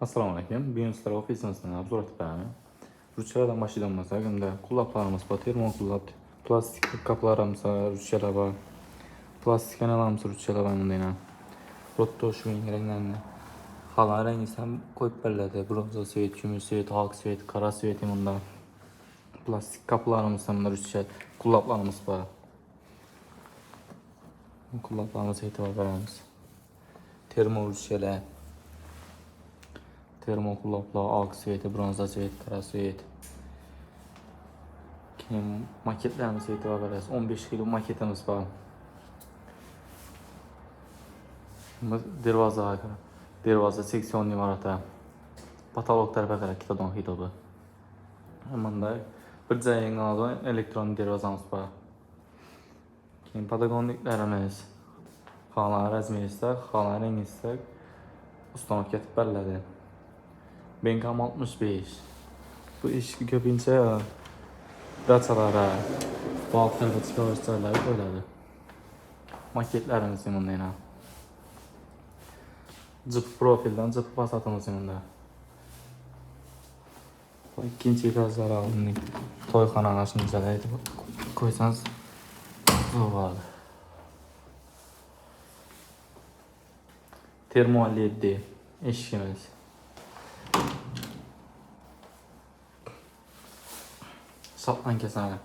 Assalomu alaykum. Bugun sizlarga ofisimizdan obzor etib beraman. Ruchkalardan boshlaymiz. Bunda qullaplarimiz bor, termoqullap, plastik kaplarimiz, ruchkalar bor. Plastik analarimiz, ruchkalar bor bunda. Rotto shuning ranglarini. Xalar rangi ham qo'yib beriladi. Bronza svet, kumush svet, oq svet, qora svet bunda. Plastik kaplarimiz ham ruchka, qullaplarimiz bor. Qullaplarimiz e'tibor beramiz. Termo ruchkalar. Termoqullaplar, oq sveti, bronza svet, qora svet. Keyin maketlarimiz e'tibor berasiz. 15 kilo maketimiz bor. Dervoza seksion imarati. Patolog tarafiga qarab ikkitadan hidobi. Bunda bir joyingdan elektron dervozamiz bor. Keyin patagonliklarimiz. Xonlar razmerida, xonlar rangida ustanovka etib beriladi. Benkam 65. Bu ish ko'pincha dachalara, bog'larga chiqarish joylari qo'yiladi. Maketlarimiz bunda yana. Jip profildan jip pasatimiz bunda. Ikkinchi etazlarni to'yxonalar shunchalar aytib qo'ysangiz bo'ladi. Termo LED eshigimiz. Shotlanka sana.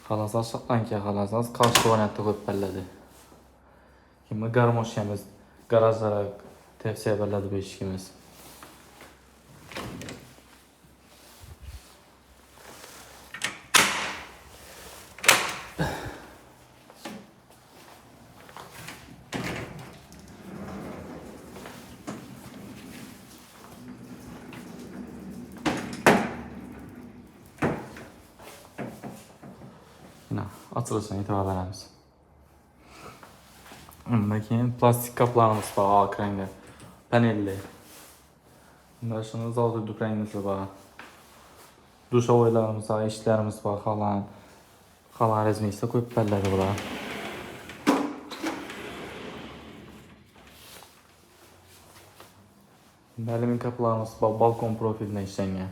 Xalasos shotlanka xalasos qarshi variantda qo'yib beriladi. Keyin garmoshamiz garajlara tavsiya beriladi bu eshigimiz. Açılışına e'tibor beramiz. Undan keyin plastik kaplarimiz bor, oq rangli, panelli. Bunda shuni zavod dukrangimiz bor. Dushovoylarimiz bor, eshiklarimiz bor, xalar razmerida qo'yib beriladi bular. Alyumin kaplarimiz bor, balkon profilidan ishlangan.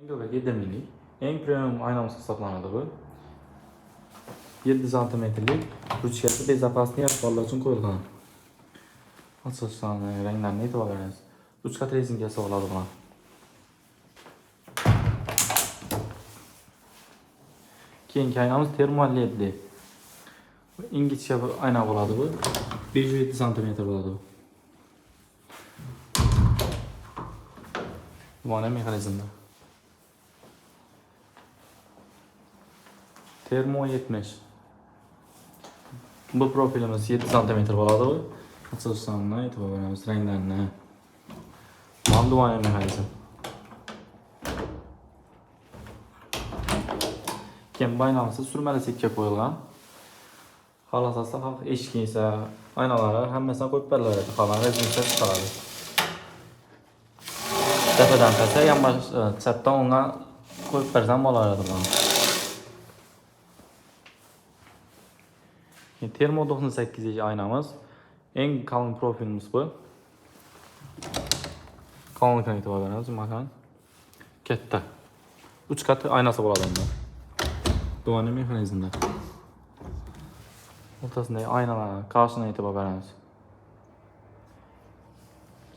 Engelga 7 mm. En premium aynamız hesaplanadi bu. 7 santimetrlik ruchkasi bezopasniy ahvollar uchun qo'yilgan. Asosan ranglarni e'tibor beramiz. 3 qat rezinkasi bo'ladi buni. Keyingi aynamiz termo LED. Ingichka bir ayna bo'ladi bu. 5-7 santimetr bo'ladi bu. Mana mexanizmda. Termo 70. Bu profilimiz 7 cm bo'ladi bu. Asosan e'tibor beramiz ranglarni. Manduvani mexanizm. Keyin baynamasi surmali sekka qo'yilgan. Xolos asla eshik esa aynalari hammasini qo'yib beriladi. Xalar razmerida chiqaradi. Tepadan pastga yonbosh chatdan unga qo'yib bersam bo'lardi bu. Termo 98 aynamız. En kalın profilimiz bu. Kalınlıktan e'tibor beramiz. Makan katta. 3 qat aynasi bo'ladi bunda. Duvani mexanizmda. O'rtasida aynalar, qarshini e'tibor beramiz.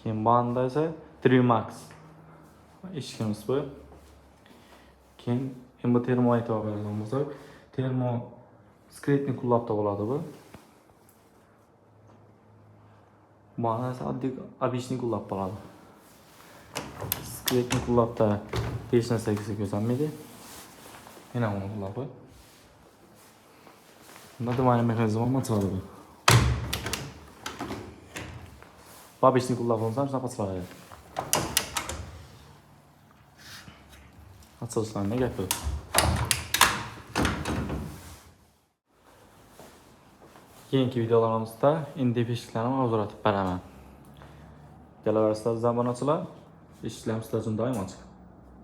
Keyin banda esa Trimax eshigimiz bu. Keyin bu termo e'tibor beradigan bo'lsak, termo skretni qullapda bo'ladi bu. Bana esa oddiy обычный qullab bo'ladi. Skretni qullapda hech narsa ko'rsatilmaydi. Yana uni qullabi. Bunda mana mexanizm bo'ladi bu. Обычный qullab bo'lsa shunaqa chiqadi. Açılışlarına gapi. Keyingi videolarimizda indif eshiklarni obzor etib beraman. Kelaversizlar zamonachilar, eshiklarimiz uchun doim ochiq.